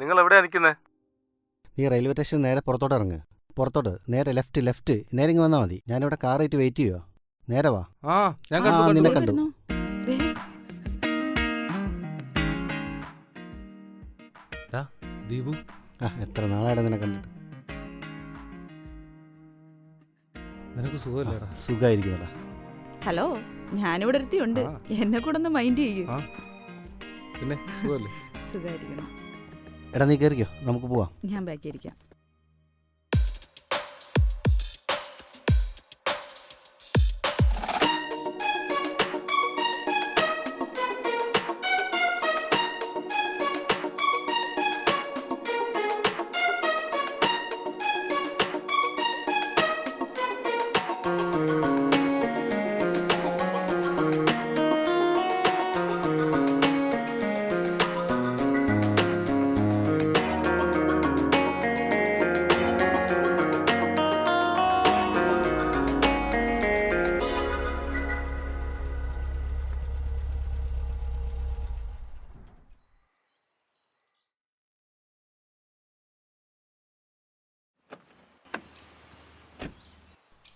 നിങ്ങൾ എവിടെയാ നിൽക്കുന്നത്? നീ റെയിൽവേ സ്റ്റേഷൻ നേരെ പുറത്തോട്ട് ഇറങ്ങ്. പുറത്തോട്ട് നേരെ ലെഫ്റ്റ് നേരെ ഇങ്ങ് വന്നാൽ മതി. ഞാനിവിടെ കാറായിട്ട് വെയിറ്റ് ചെയ്യുക. നേരെ വാ. ഞാൻ ആ, നിന്നെ കണ്ടു. ദീപു, എത്ര നാളായിട്ട് നിന്നെ കണ്ടിട്ട്. നിനക്ക് സുഖമല്ലേടാ? സുഖമായിരിക്കുന്നടാ. ഹലോ, ഞാനിവിടെ ഒരുത്തിയുണ്ട്. എന്നെ കൂടെ ഒന്ന് മൈൻഡ് ചെയ്യൂ. പിന്നെ സുഖമല്ലേ? സുഖമായിരിക്കുന്നു. എടാ നീ കയറിക്കോ, നമുക്ക് പോവാം. ഞാൻ ബാക്കിയിരിക്കാം.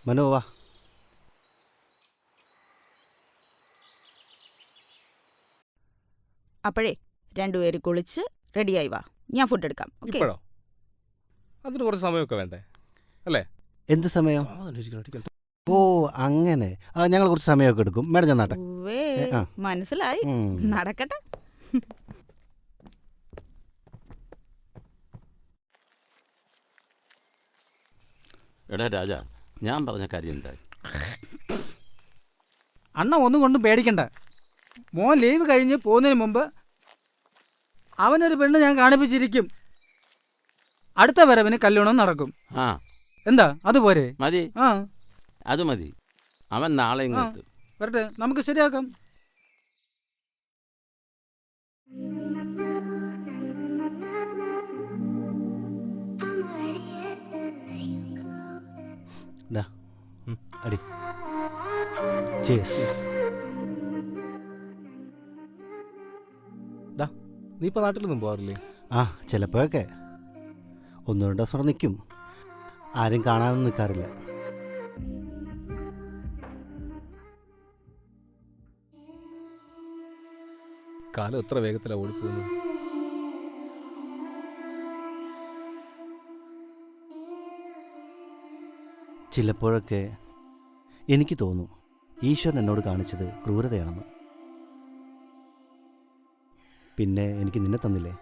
മനു വാ. അപ്പോഴേ രണ്ടുപേര് കുളിച്ച് റെഡിയായി വാ. ഞാൻ ഫുഡ് എടുക്കാം. ഓക്കേ? ഇപ്പോഴോ? അതിന് കുറച്ച് സമയമൊക്കെ വേണ്ടേ അല്ലേ? എന്ത് സമയം? ഓ അങ്ങനെ. ഞങ്ങൾ കുറച്ച് സമയമൊക്കെ എടുക്കും. മേഡം ചെന്നാട്ടെ. ഉവ്വേ, മനസ്സിലായി. നടക്കട്ടെ. എടാ രാജ, ഞാൻ പറഞ്ഞ കാര്യം എന്താ? അണ്ണ ഒന്നും കൊണ്ടും പേടിക്കണ്ട. മോൻ ലീവ് കഴിഞ്ഞ് പോകുന്നതിന് മുമ്പ് അവനൊരു പെണ്ണ് ഞാൻ കാണിപ്പിച്ചിരിക്കും. അടുത്ത വരവിന് കല്യാണം നടക്കും. ആ എന്താ, അതുപോരെ? മതി, ആ അത് മതി. അവൻ നാളെ ഇങ്ങെത്തും. വരട്ടെ, നമുക്ക് ശരിയാക്കാം. അടി. ചേസ്. നീ ഇപ്പൊ നാട്ടിലൊന്നും പോകാറില്ലേ? ചിലപ്പോഴൊക്കെ 1-2 ദിവസം നിൽക്കും. ആരും കാണാനൊന്നും നിൽക്കാറില്ല. കാലം എത്ര വേഗത്തിലാണ് ഓടിപ്പോകുന്നത്. ചിലപ്പോഴൊക്കെ എനിക്ക് തോന്നും ഈശ്വരൻ എന്നോട് കാണിച്ചത് ക്രൂരതയാണെന്ന്. പിന്നെ എനിക്ക് നിന്നെ തന്നില്ലേ,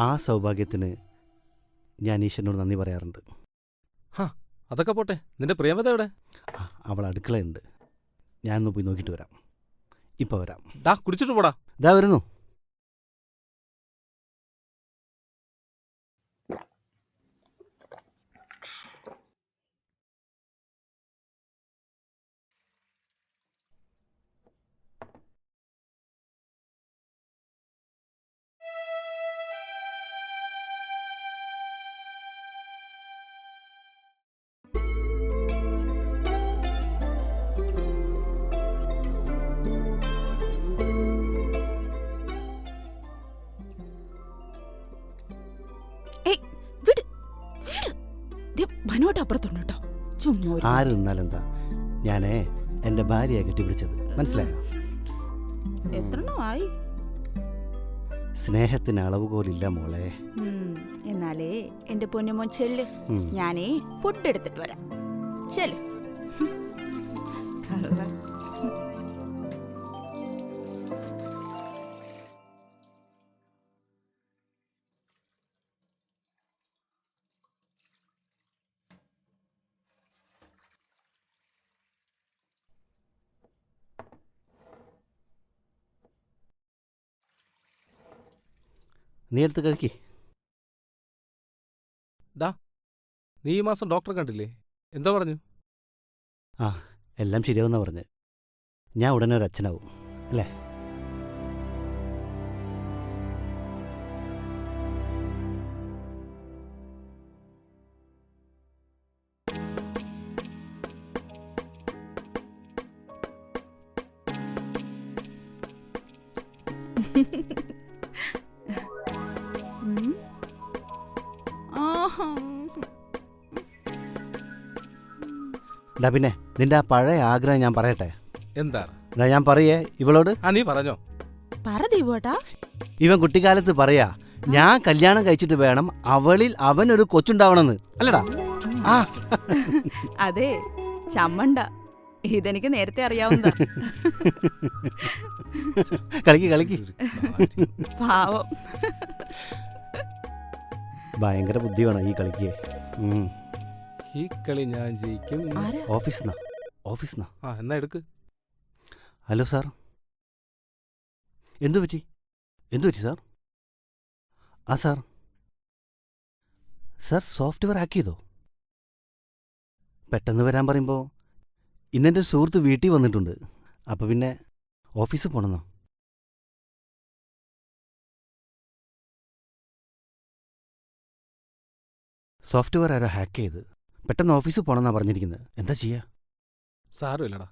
ആ സൗഭാഗ്യത്തിന് ഞാൻ ഈശ്വരനോട് നന്ദി പറയാറുണ്ട്. അതൊക്കെ പോട്ടെ, നിന്റെ പ്രിയമത എവിടെ? അവൾ അടുക്കളയുണ്ട്. ഞാനൊന്ന് പോയി നോക്കിയിട്ട് വരാം. ഇപ്പം വരാം. കുടിച്ചിട്ട് പോടാ. ഇതാ വരുന്നു. മനോട്ടപ്പുറത്തുണ്ട് കേട്ടോ. ചുമ്മാ ആര് നിന്നാലെന്താ, ഞാനേ എൻ്റെ ഭാര്യയെ കെട്ടിപ്പിടിച്ചത്, മനസ്സിലായോ? എത്രണ്ണമായി? സ്നേഹത്തിന് അളവുകോലില്ല മോളെ. എന്നാലേ എന്റെ പൊന്നുമോൻ ചെല്ല്, ഞാനേ ഫുഡ് എടുത്തിട്ട് വരാം. ചെല്ല്. നീ എടുത്ത് കഴിക്കി. നീ ഈ മാസം ഡോക്ടറെ കണ്ടില്ലേ? എന്താ പറഞ്ഞു? എല്ലാം ശരിയാവുന്ന പറഞ്ഞ്. ഞാൻ ഉടനെ ഒരു അച്ഛനാവും അല്ലേ? ഡാ പിന്നെ നിന്റെ ആ പഴയ ആഗ്രഹം ഞാൻ പറയട്ടെ. എന്താണ്? ഡാ ഞാൻ പറയേ ഇവളോട്. ആ നീ പറഞ്ഞോ. പറ ദീപോട്ടാ. ഇവൻ കുട്ടിക്കാലത്ത് പറയാ ഞാൻ കല്യാണം കഴിച്ചിട്ട് വേണം അവളിൽ അവനൊരു കൊച്ചുണ്ടാവണമെന്ന്. അല്ലടാ? ആ അതെ, ചമ്മണ്ട. ഇതെനിക്ക് നേരത്തെ അറിയാവുന്നതാ. കളിക്ക് കളിക്ക്. പാവം. ഭയങ്കര ബുദ്ധി വേണം ഈ കളിക്ക്. ഈ കളി ഞാൻ ജയിക്കും. ആരാ? ഓഫീസ്ന്നാ. ആ എന്നാ എടുക്ക്. Hello sir. എന്തു പറ്റി സാർ? ആ സാർ സോഫ്റ്റ്വെയർ ആക്കിയതോ? പെട്ടെന്ന് വരാൻ പറയുമ്പോൾ ഇന്നെൻ്റെ സുഹൃത്ത് വീട്ടിൽ വന്നിട്ടുണ്ട്. അപ്പോൾ പിന്നെ ഓഫീസിൽ പോകണമെന്നോ? സോഫ്റ്റ്വെയർ ആരോ ഹാക്ക് ചെയ്ത് പെട്ടെന്ന് ഓഫീസിൽ പോകണമെന്നാണ് പറഞ്ഞിരിക്കുന്നത്. എന്താ ചെയ്യുക? സാരമില്ലടാ,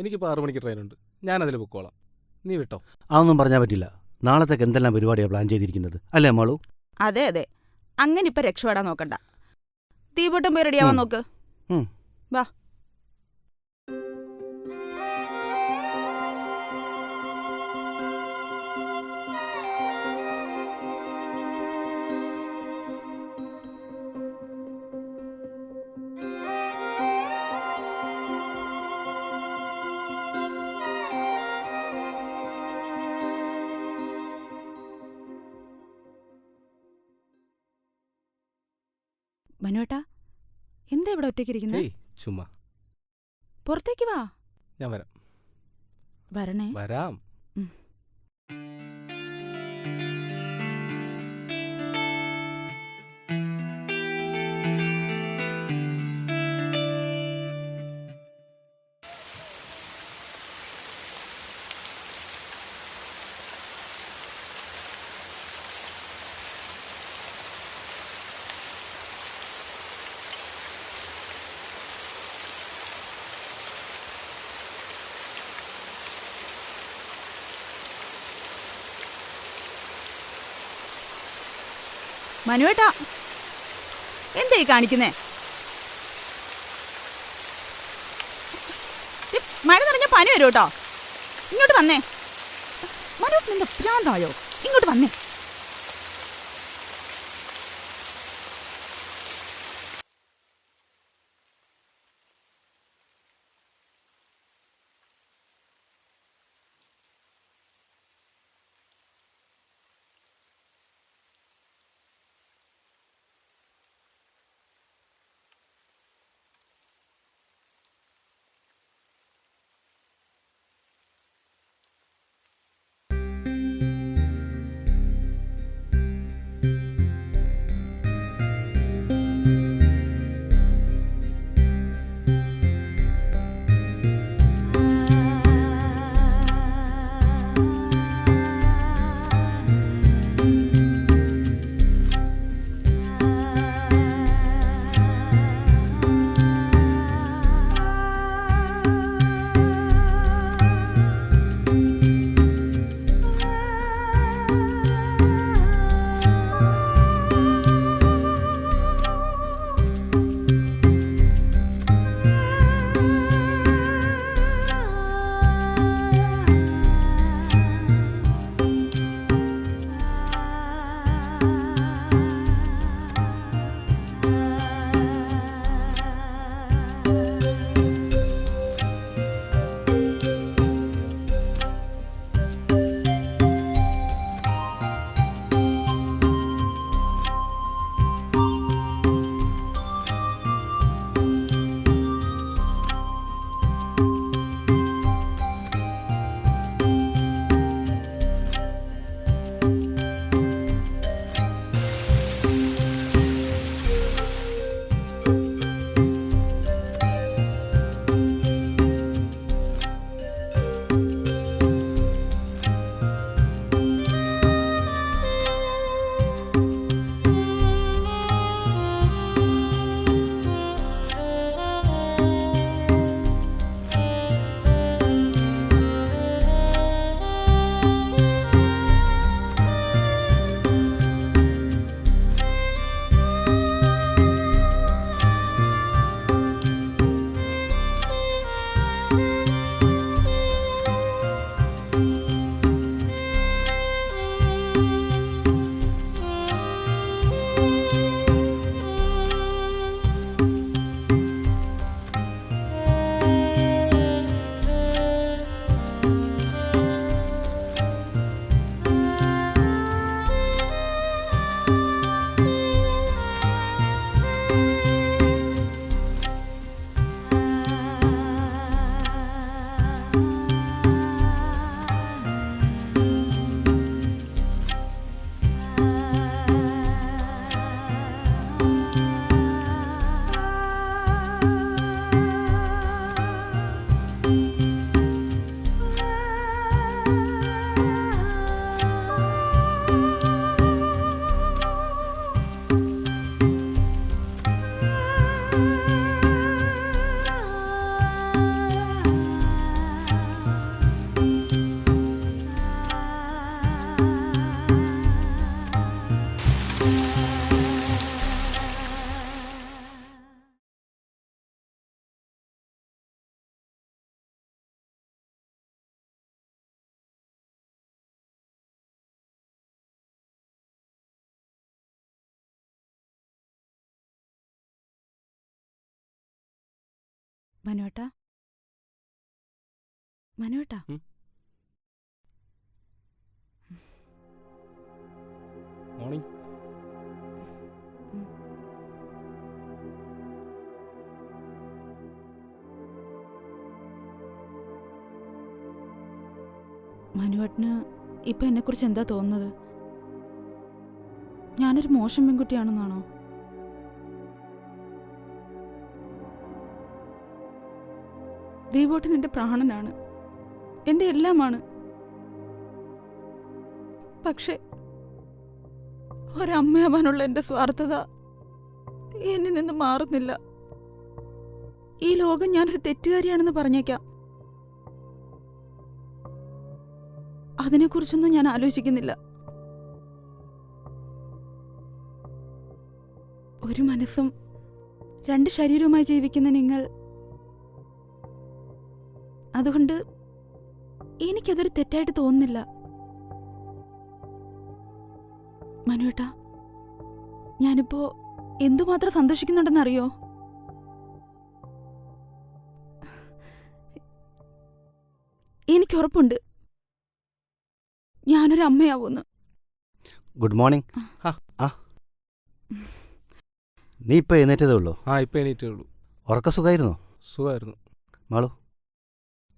എനിക്കിപ്പോൾ 6 മണിക്ക് ട്രെയിനുണ്ട്. ഞാനതിൽ പൊക്കോളാം. നീ വിട്ടോ. അതൊന്നും പറഞ്ഞാൽ പറ്റില്ല. നാളത്തേക്ക് എന്തെല്ലാം പരിപാടിയാണ് പ്ലാൻ ചെയ്തിരിക്കുന്നത് അല്ലേ മാളു? അതെ അതെ, അങ്ങനെ ഇപ്പൊ രക്ഷപ്പെടാൻ നോക്കണ്ട. ദീപോട്ടം പോയി റെഡിയാവാൻ നോക്ക്. വാ. മനുവേട്ടാ, എന്താ ഇവിടെ ഒറ്റയ്ക്കിരിക്കുന്നത്? ഏയ് ചുമ്മാ. പുറത്തേക്ക് വാ. ഞാൻ വരാം. വരണേ. വരാം. മനുവേട്ടാ, എന്താ ഈ കാണിക്കുന്നേ? മഴ നിറഞ്ഞ പനി വരും കേട്ടോ. ഇങ്ങോട്ട് വന്നേ. മനുവേട്ടൻ എന്താ ഭ്രാന്തായോ? ഇങ്ങോട്ട് വന്നേ. മനുവേട്ടാ മനുവേട്ടാ ഉം. മോർണിംഗ്. മനുവേട്ടന് ഇപ്പൊ എന്നെക്കുറിച്ച് എന്താ തോന്നുന്നത്? ഞാനൊരു മോശം പെൺകുട്ടിയാണെന്നാണോ? ദീപോട്ടൻ എൻ്റെ പ്രാണനാണ്, എൻ്റെ എല്ലാമാണ്. പക്ഷെ ഒരമ്മയാവാനുള്ള എൻ്റെ സ്വാർത്ഥത എന്നിൽ നിന്ന് മാറുന്നില്ല. ഈ ലോകം ഞാനൊരു തെറ്റുകാരിയാണെന്ന് പറഞ്ഞേക്കാം. അതിനെക്കുറിച്ചൊന്നും ഞാൻ ആലോചിക്കുന്നില്ല. ഒരു മനസ്സും രണ്ട് ശരീരവുമായി ജീവിക്കുന്ന നിങ്ങൾ, അതുകൊണ്ട് എനിക്കതൊരു തെറ്റായിട്ട് തോന്നുന്നില്ല. മനുവേട്ടാ, ഞാനിപ്പോ എന്തുമാത്രം സന്തോഷിക്കുന്നുണ്ടെന്നറിയോ? എനിക്കുറപ്പുണ്ട് ഞാനൊരു അമ്മയാവൂന്ന്. Good morning. ആ. ആ നീ ഇപ്പോൾ എഴുന്നേറ്റതേ ഉള്ളൂ? ആ, ഇപ്പം എണീറ്റേ ഉള്ളൂ. ഉറക്ക സുഖമായിരുന്നോ? സുഖമായിരുന്നു. മാളു,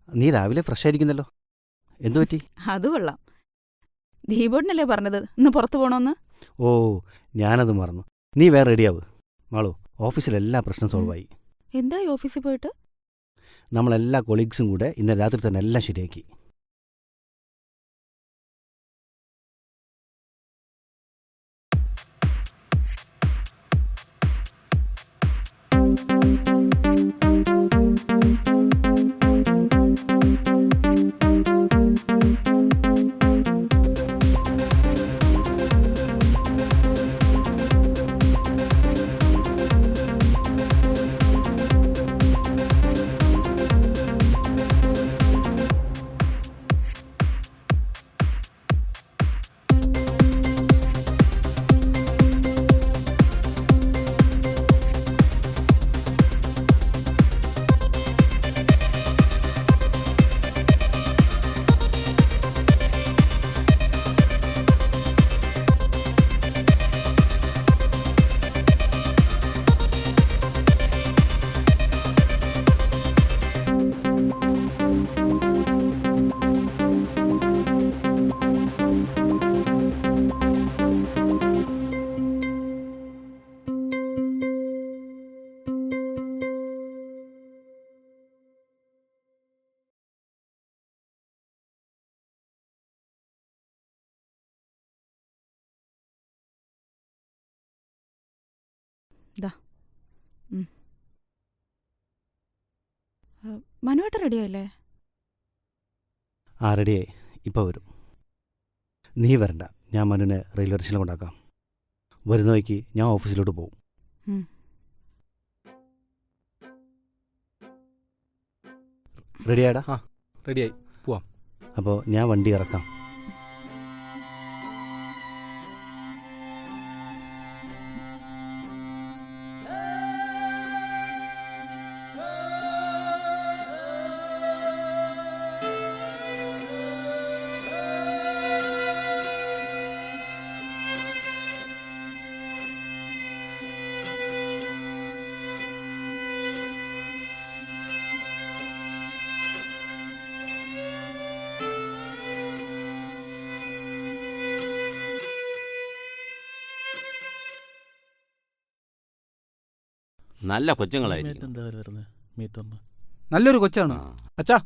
നീ രാവിലെ ഫ്രഷ് ആയിരിക്കുന്നല്ലോ, എന്തു പറ്റി? അത് കൊള്ളാം. ദീപോട്ടനല്ലേ പറഞ്ഞത് ഇന്ന് പുറത്തു പോണോന്ന്? ഓ, ഞാനത് മറന്നു. നീ വേറെ റെഡിയാവ്. മാളു, ഓഫീസിലെല്ലാ പ്രശ്നം സോൾവായി. എന്തായി ഓഫീസിൽ പോയിട്ട്? നമ്മളെല്ലാ കൊളീഗ്സും കൂടെ ഇന്ന് രാത്രി തന്നെ എല്ലാം ശരിയാക്കി. മനുവേട്ട റെഡിയായില്ലേ? ആ, റെഡിയായി. ഇപ്പോൾ വരും. നീ വരണ്ട, ഞാൻ മനുവിനെ റെയിൽവേ സ്റ്റേഷനിൽ കൊണ്ടാക്കാം. വരുന്ന വഴിക്ക് ഞാൻ ഓഫീസിലോട്ട് പോകും. റെഡിയാടാ? ആ, റെഡിയായി. പോവാം. അപ്പോൾ ഞാൻ വണ്ടി ഇറക്കാം. നല്ല കൊച്ചുങ്ങളായിരിക്കും. എന്താ വരുന്നത്? നല്ലൊരു കൊച്ചാണ്. ആ, അച്ഛാ,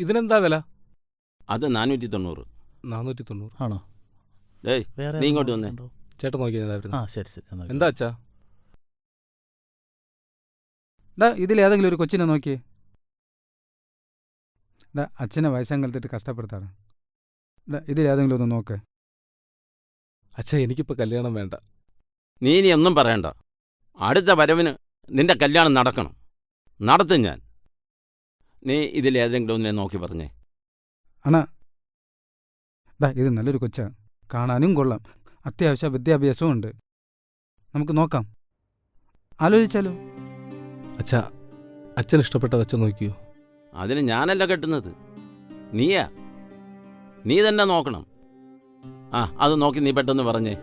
ഇതിനെന്താ വില? അത് 490. 490. ആണോ? ഡേയ്, നീ ഇങ്ങോട്ട് വന്നേ. ചേട്ടൻ നോക്കിയാൽ ആ, ശരി ശരി. എന്താ അച്ഛാ? ഇതിലേതെങ്കിലും ഒരു കൊച്ചിനെ നോക്കിയേ. അച്ഛനെ വയസ്സാങ്കലത്തിട്ട് കഷ്ടപ്പെടുത്താണ്. ഇതിലേതെങ്കിലും ഒന്ന് നോക്ക്. അച്ഛാ, എനിക്കിപ്പോൾ കല്യാണം വേണ്ട. നീ ഇനി ഒന്നും പറയണ്ട. അടുത്ത വരവിന് നിന്റെ കല്യാണം നടക്കണം. നടത്തും ഞാൻ. നീ ഇതിലേതെങ്കിലും ഒന്നിനെ നോക്കി പറഞ്ഞേ. അണാ, ഇത് നല്ലൊരു കൊച്ചാ, കാണാനും കൊള്ളാം, അത്യാവശ്യ വിദ്യാഭ്യാസവും ഉണ്ട്. നമുക്ക് നോക്കാം. ആലോചിച്ചാലോ? അച്ഛാ, അച്ഛൻ ഇഷ്ടപ്പെട്ടത് അച്ഛൻ നോക്കിയോ? അതിന് ഞാനല്ല കെട്ടുന്നത്, നീയാ. നീ തന്നെ നോക്കണം. ആ, അത് നോക്കി നീ പെട്ടെന്ന് പറഞ്ഞേ.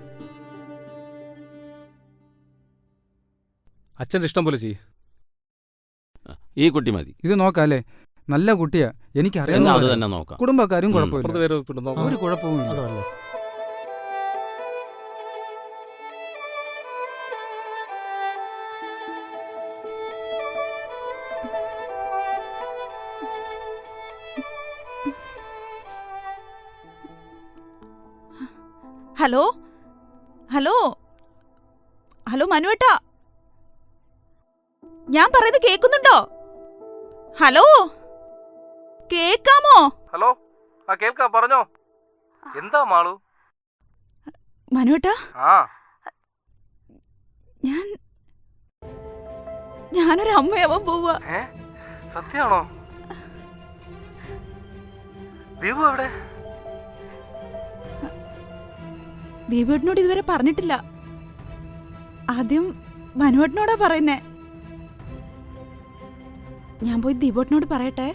അച്ഛൻ്റെ ഇഷ്ടം പോലെ ചെയ്യ്. ഈ കുട്ടി മതി. ഇത് നോക്കാല്ലേ, നല്ല കുട്ടിയാ, എന്നാ എനിക്കറിയാം. അത് തന്നെ നോക്കാം. കുടുംബക്കാരും അപ്പുറത്ത് കുഴപ്പമില്ല, പേര് പിന്നെ നോക്കാം. ഒരു കുഴപ്പവുമില്ല. അതല്ലേ. ഹലോ ഹലോ ഹലോ മനുവേട്ടാ, ഞാൻ പറയുന്നത് കേൾക്കുന്നുണ്ടോ? ഹലോ, കേക്കാമോ? ഹലോ, ആ കേൾക്കാം, പറഞ്ഞോ. എന്താ മാളു? മനുവേട്ടാ, ആ, ഞാനൊരു അമ്മയാവാൻ പോവാ. സത്യാണോ? ദീപു എവിടെ? ദീപേട്ടനോട് ഇതുവരെ പറഞ്ഞിട്ടില്ല. ആദ്യം മനുവേട്ടനോടാ പറയുന്നേ. ഞാൻ പോയി ദീപേട്ടനോട് പറയട്ടെ,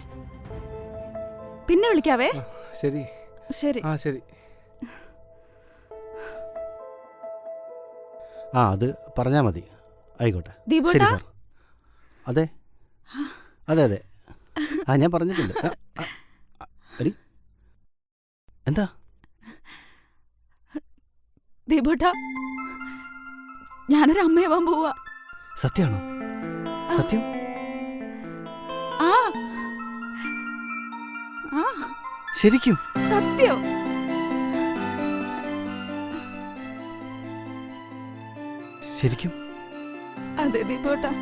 പിന്നെ വിളിക്കാവേ. ശരി ശരി. ആ ശരി. ആ അത് പറഞ്ഞാൽ മതി, ആയിക്കോട്ടെ. ശരി ദീപേട്ടാ, സാർ. അതെ അതെ അതെ, ആ ഞാൻ പറഞ്ഞിട്ടുണ്ട്. എടി എന്താ? ദീപേട്ടാ, ഞാനൊരു അമ്മയാവാൻ പോവാ. സത്യമാണോ? സത്യം? ആ ആ, ശരിക്കും? സത്യം. ശരിക്കും? അതെ ദീപേട്ടാ.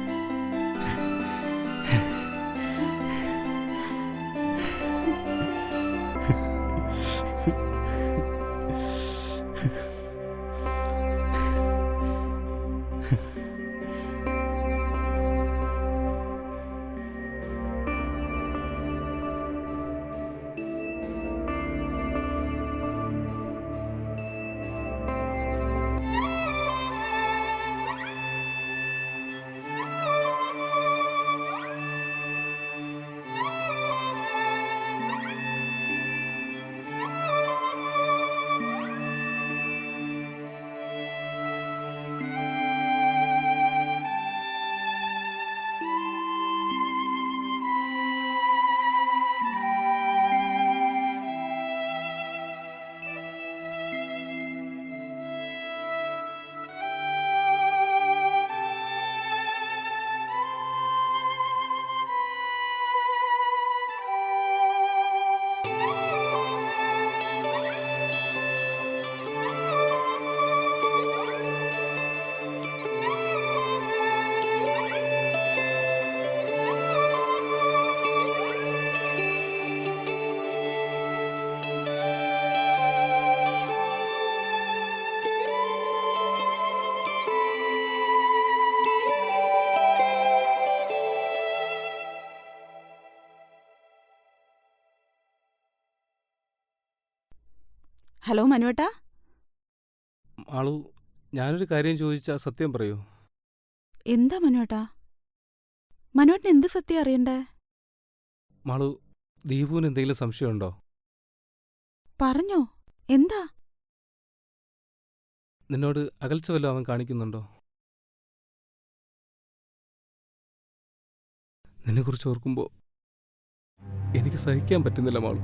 ഹലോ മനുവേട്ടാ. മാളു, ഞാനൊരു കാര്യം ചോദിച്ചാ സത്യം പറയൂ? എന്താ മനുവേട്ടാ? മനുവേട്ടന് എന്ത് സത്യം അറിയണ്ടേ? മാളു, ദീപുവിന് എന്തെങ്കിലും സംശയമുണ്ടോ? പറഞ്ഞോ, എന്താ? നിന്നോട് അകൽച്ച വല്ലതും അവൻ കാണിക്കുന്നുണ്ടോ? നിന്നെക്കുറിച്ച് ഓർക്കുമ്പോൾ എനിക്ക് സഹിക്കാൻ പറ്റുന്നില്ല മാളു.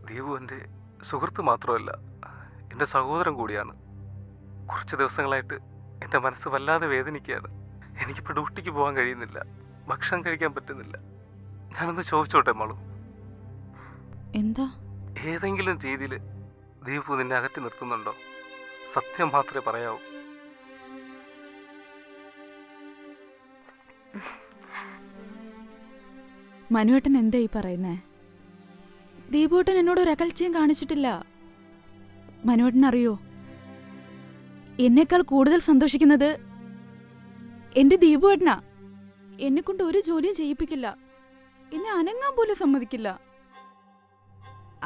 ദീപു എൻ്റെ സുഹൃത്ത് മാത്രമല്ല, എൻ്റെ സഹോദരൻ കൂടിയാണ്. കുറച്ച് ദിവസങ്ങളായിട്ട് എൻ്റെ മനസ്സ് വല്ലാതെ വേദനിക്കുകയാണ്. എനിക്കിപ്പോൾ ഡ്യൂട്ടിക്ക് പോകാൻ കഴിയുന്നില്ല, ഭക്ഷണം കഴിക്കാൻ പറ്റുന്നില്ല. ഞാനൊന്ന് ചോദിച്ചോട്ടെ മാളു? എന്താ? ഏതെങ്കിലും രീതിയിൽ ദീപു നിന്നെ അകറ്റി നിർത്തുന്നുണ്ടോ? സത്യം മാത്രമേ പറയാവൂ. മനുവേട്ടൻ എന്താ ഈ പറയുന്നേ? ദീപുവേട്ടൻ എന്നോട് ഒരു അകൽച്ചയും കാണിച്ചിട്ടില്ല. മനുവേട്ടൻ അറിയോ, എന്നേക്കാൾ കൂടുതൽ സന്തോഷിക്കുന്നത് എന്റെ ദീപുവേട്ടനാ. എന്നെക്കൊണ്ട് ഒരു ജോലിയും ചെയ്യിപ്പിക്കില്ല, എന്നെ അനങ്ങാൻ പോലും സമ്മതിക്കില്ല.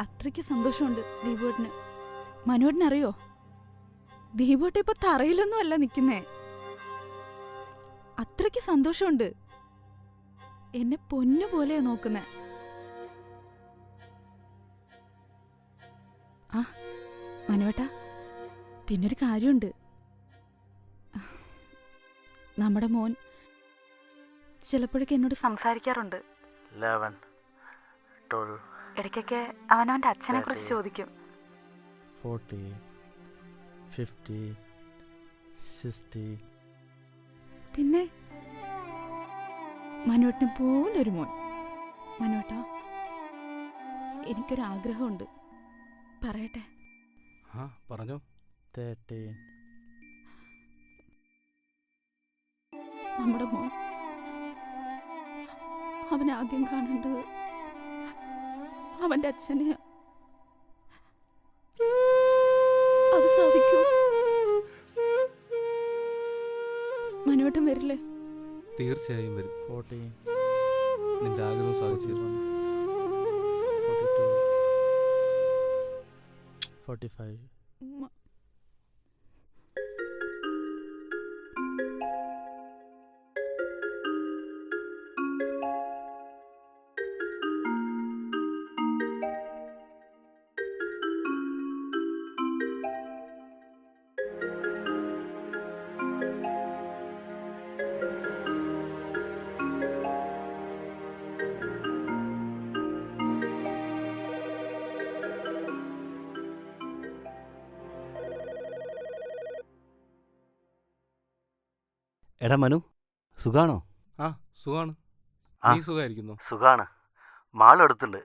അത്രയ്ക്ക് സന്തോഷമുണ്ട് ദീപുവേട്ടന്. മനുവേട്ടൻ അറിയോ, ദീപുവേട്ടൻ ഇപ്പൊ തറയിലൊന്നും അല്ല നിൽക്കുന്നേ, അത്രയ്ക്ക് സന്തോഷമുണ്ട്. എന്നെ പൊന്നുപോലെയാ നോക്കുന്നേ. ആ മനുവേട്ടാ, പിന്നൊരു കാര്യമുണ്ട്. നമ്മുടെ മോൻ ചിലപ്പോഴൊക്കെ എന്നോട് സംസാരിക്കാറുണ്ട്. 11, 12, ഇടയ്ക്കൊക്കെ അവനവൻ്റെ അച്ഛനെ കുറിച്ച് ചോദിക്കും. 40, 50, 60. പിന്നെ മനുവേട്ടനെ പോലൊരു മോൻ. മനുവേട്ടാ, എനിക്കൊരാഗ്രഹമുണ്ട്, പറയട്ടെ? ആ പറഞ്ഞോ. 13. നമ്മുടെ മോൻ അവൻ ആദ്യം കാണേണ്ടത് അവന്റെ അച്ഛനെയാ. അത് സാധിക്കൂ? മനുവേട്ടൻ വരില്ലേ? തീർച്ചയായും വരും. 14, നിന്റെ ആഗ്രഹം സാധിച്ചു തരും. 42, 45. ഉമ്മ. എടാ മനു, സുഖാണോ? ആ സുഖാണ്. ആ. നീ സുഖമായിരിക്കുന്നോ? സുഖാണ്. മാളെടുത്തുണ്ട്.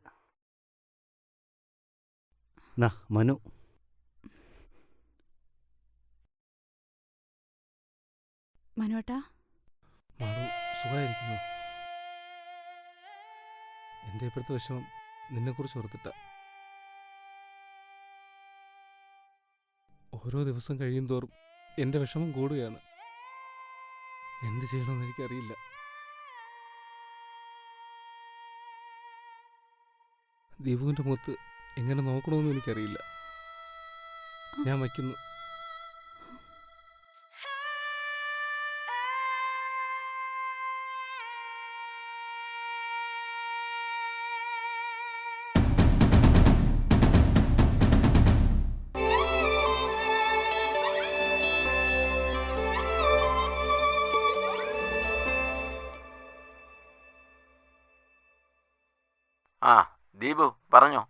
നാ മനു. മനുവേട്ടാ, മാളു സുഖമായിരിക്കുന്നോ? എൻ്റെ ഇപ്പോഴത്തെ വിഷമം നിന്നെക്കുറിച്ച് ഓർത്തിട്ട. ഓരോ ദിവസം കഴിയും തോറും എൻ്റെ വിഷമം കൂടുകയാണ്. എന്ത് ചെയ്യണമെന്ന് എനിക്കറിയില്ല. ദീപുവിൻ്റെ മുഖത്ത് എങ്ങനെ നോക്കണമെന്നും എനിക്കറിയില്ല. ഞാൻ വയ്ക്കുന്നു. ആ ദീപു പറഞ്ഞോ.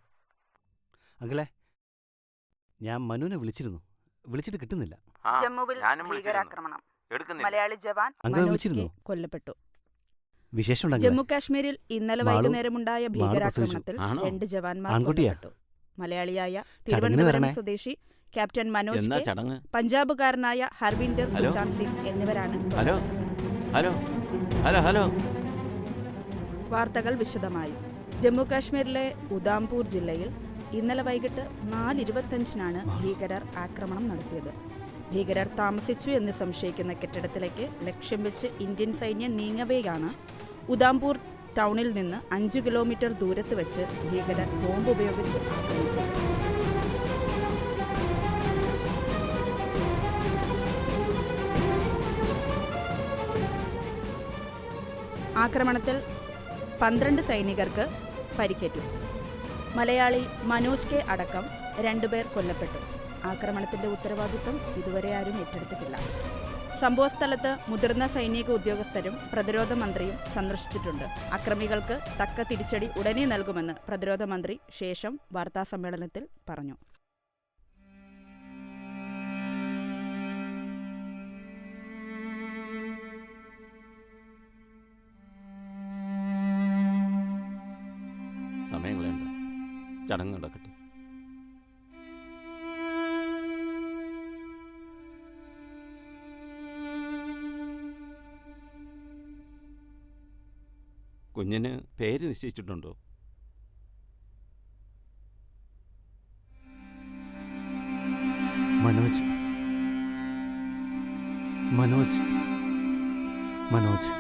അങ്കിളെ, ഞാൻ മനുവിനെ വിളിച്ചിരുന്നു. വിളിച്ചിട്ട് കിട്ടുന്നില്ല. ആ, ജമ്മുവിൽ ഞാനും വിളിച്ചിരുന്നു. ഭീകരാക്രമണം. എടുക്കുന്നില്ല. മലയാളി ജവാൻ അങ്കിളെ മനോജ് വിളിച്ചിരുന്നോ? കെ കൊല്ലപ്പെട്ടു. വിശേഷമുണ്ടെങ്കിൽ ജമ്മു കാശ്മീരിൽ ഇന്നലെ മാളു- വൈകുന്നേരമുണ്ടായ ഭീകരാക്രമണത്തിൽ ആണോ? 2 ജവാന്മാർ ആൺകുട്ടിയാ? കൊല്ലപ്പെട്ടു. മലയാളിയായ ചടങ്ങിന് തിരുവനന്തപുരം വരണേ. സ്വദേശി ക്യാപ്റ്റൻ മനോജ് എന്നാ കെ, ചടങ്ങ്? പഞ്ചാബുകാരനായ ഹർബീന്ദർ ഹലോ? സുചാൻ സിംഗ് എന്നിവരാണ് ഹലോ കൊല്ലപ്പെട്ടത്. Hello hello hello. വാർത്തകൾ വിശദമായി. ജമ്മു കാശ്മീരിലെ ഉദാംപൂർ ജില്ലയിൽ ഇന്നലെ വൈകിട്ട് 4:25-നാണ് ഭീകരർ ആക്രമണം നടത്തിയത്. ഭീകരർ താമസിച്ചു എന്ന് സംശയിക്കുന്ന കെട്ടിടത്തിലേക്ക് ലക്ഷ്യം വെച്ച് ഇന്ത്യൻ സൈന്യം നീങ്ങവെയാണ് ഉദാംപൂർ ടൗണിൽ നിന്ന് 5 കിലോമീറ്റർ ദൂരത്ത് വെച്ച് ഭീകരർ ബോംബ് ഉപയോഗിച്ച് ആക്രമിച്ചത്. ആക്രമണത്തിൽ 12 സൈനികർക്ക് പരിക്കേറ്റു. മലയാളി മനോജ് കെ അടക്കം 2 പേർ കൊല്ലപ്പെട്ടു. ആക്രമണത്തിന്റെ ഉത്തരവാദിത്വം ഇതുവരെ ആരും ഏറ്റെടുത്തിട്ടില്ല. സംഭവസ്ഥലത്ത് മുതിർന്ന സൈനിക ഉദ്യോഗസ്ഥരും പ്രതിരോധ മന്ത്രിയും സന്ദർശിച്ചിട്ടുണ്ട്. അക്രമികൾക്ക് തക്ക തിരിച്ചടി ഉടനെ നൽകുമെന്ന് പ്രതിരോധ മന്ത്രി ശേഷം വാർത്താസമ്മേളനത്തിൽ പറഞ്ഞു. സമയം കളയണ്ട, ചടങ്ങ് നടക്കട്ടെ. കുഞ്ഞിന് പേര് നിശ്ചയിച്ചിട്ടുണ്ടോ? മനോജ് മനോജ് മനോജ്